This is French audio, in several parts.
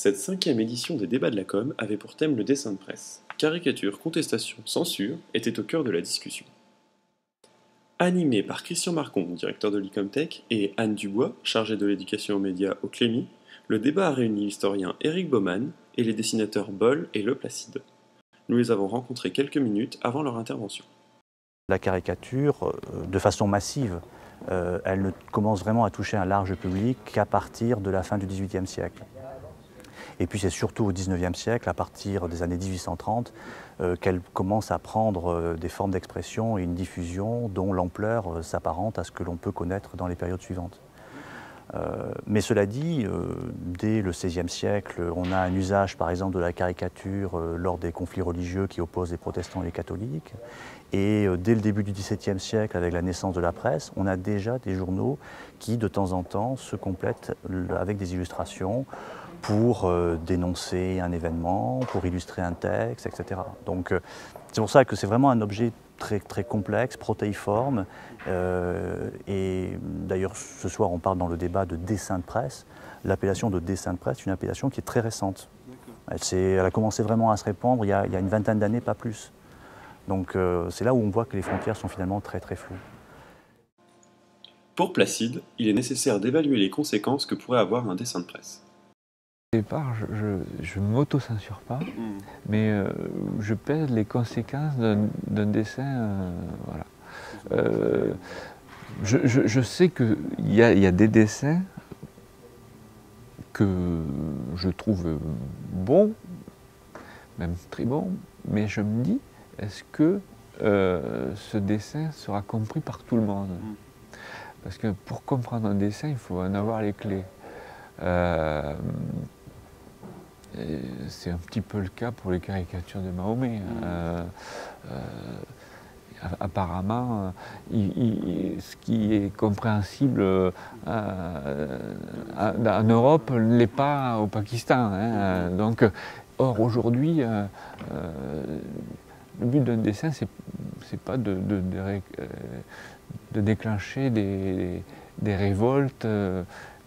Cette 5e édition des débats de la com avait pour thème le dessin de presse. Caricature, contestation, censure étaient au cœur de la discussion. Animé par Christian Marcon, directeur de l'Icomtech, et Anne Dubois, chargée de l'éducation aux médias au Clémy, le débat a réuni l'historien Éric Baumann et les dessinateurs Boll et Le Placide. Nous les avons rencontrés quelques minutes avant leur intervention. La caricature, de façon massive, elle ne commence vraiment à toucher un large public qu'à partir de la fin du XVIIIe siècle. Et puis c'est surtout au XIXe siècle, à partir des années 1830, qu'elle commence à prendre des formes d'expression et une diffusion dont l'ampleur s'apparente à ce que l'on peut connaître dans les périodes suivantes. Mais cela dit, dès le XVIe siècle, on a un usage par exemple de la caricature lors des conflits religieux qui opposent les protestants et les catholiques. Et dès le début du XVIIe siècle, avec la naissance de la presse, on a déjà des journaux qui de temps en temps se complètent avec des illustrations pour dénoncer un événement, pour illustrer un texte, etc. Donc c'est pour ça que c'est vraiment un objet très complexe, protéiforme, et d'ailleurs ce soir on parle dans le débat de dessin de presse. L'appellation de dessin de presse est une appellation qui est très récente. Elle a commencé vraiment à se répandre il y a une vingtaine d'années, pas plus. Donc c'est là où on voit que les frontières sont finalement très floues. Pour Placide, il est nécessaire d'évaluer les conséquences que pourrait avoir un dessin de presse. Au départ, je ne m'auto-censure pas, mais je pèse les conséquences d'un dessin. Voilà. Je sais qu'il y a des dessins que je trouve bons, même très bons, mais je me dis, est-ce que ce dessin sera compris par tout le monde? Parce que pour comprendre un dessin, il faut en avoir les clés. C'est un petit peu le cas pour les caricatures de Mahomet. Apparemment, ce qui est compréhensible en Europe ne l'est pas au Pakistan. Donc, or, aujourd'hui, le but d'un dessin, c'est pas de déclencher des révoltes,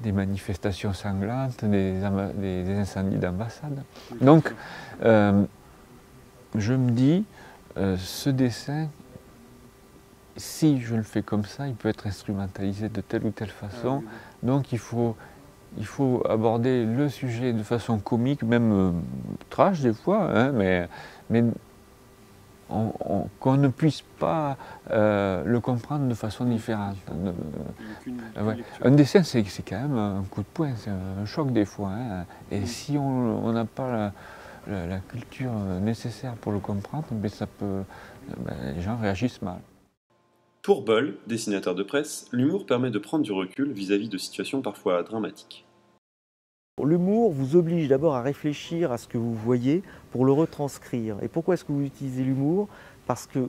des manifestations sanglantes, des incendies d'ambassade. Donc, je me dis, ce dessin, si je le fais comme ça, il peut être instrumentalisé de telle ou telle façon. Donc il faut aborder le sujet de façon comique, même trash des fois, hein, mais qu'on ne puisse pas le comprendre de façon différente. Ouais. Un dessin, c'est quand même un coup de poing, c'est un choc des fois. Hein. Et si on n'a pas la culture nécessaire pour le comprendre, mais les gens réagissent mal. Pour Boll, dessinateur de presse, l'humour permet de prendre du recul vis-à-vis de situations parfois dramatiques. L'humour vous oblige d'abord à réfléchir à ce que vous voyez pour le retranscrire. Et pourquoi est-ce que vous utilisez l'humour? Parce que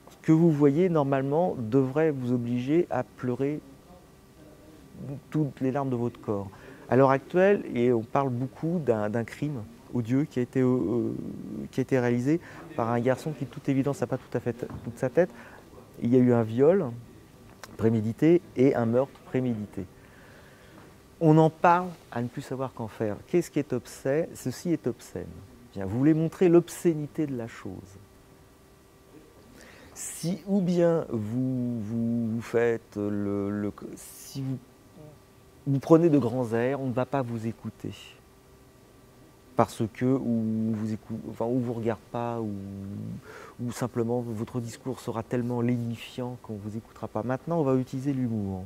ce que vous voyez, normalement, devrait vous obliger à pleurer toutes les larmes de votre corps. À l'heure actuelle, et on parle beaucoup d'un crime odieux qui a été réalisé par un garçon qui, de toute évidence, n'a pas tout à fait toute sa tête. Il y a eu un viol prémédité et un meurtre prémédité. On en parle à ne plus savoir qu'en faire. Qu'est-ce qui est obscène? Ceci est obscène. Bien, vous voulez montrer l'obscénité de la chose. Ou bien vous faites si vous prenez de grands airs, on ne va pas vous écouter. Parce que ou vous regarde pas, ou simplement votre discours sera tellement lénifiant qu'on ne vous écoutera pas. Maintenant, on va utiliser l'humour.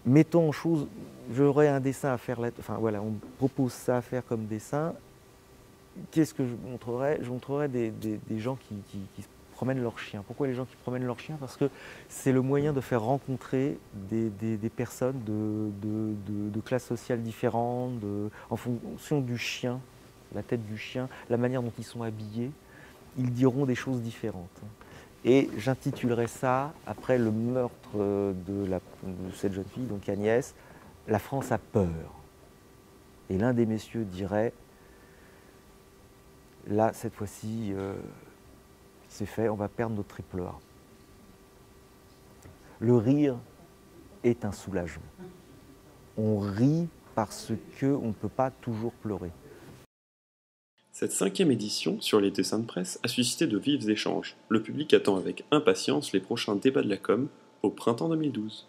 Mettons en chose, j'aurais un dessin à faire, voilà, on me propose ça à faire comme dessin. Qu'est-ce que je montrerais? Je montrerais des gens qui promènent leurs chiens. Pourquoi les gens qui promènent leurs chiens? Parce que c'est le moyen de faire rencontrer des personnes de classes sociales différentes, en fonction du chien, la tête du chien, la manière dont ils sont habillés, ils diront des choses différentes. Et j'intitulerai ça, après le meurtre de cette jeune fille, donc Agnès, « La France a peur ». Et l'un des messieurs dirait, là, cette fois-ci, c'est fait, on va perdre notre triple A. Le rire est un soulagement. On rit parce qu'on ne peut pas toujours pleurer. Cette 5e édition sur les dessins de presse a suscité de vifs échanges. Le public attend avec impatience les prochains débats de la com au printemps 2012.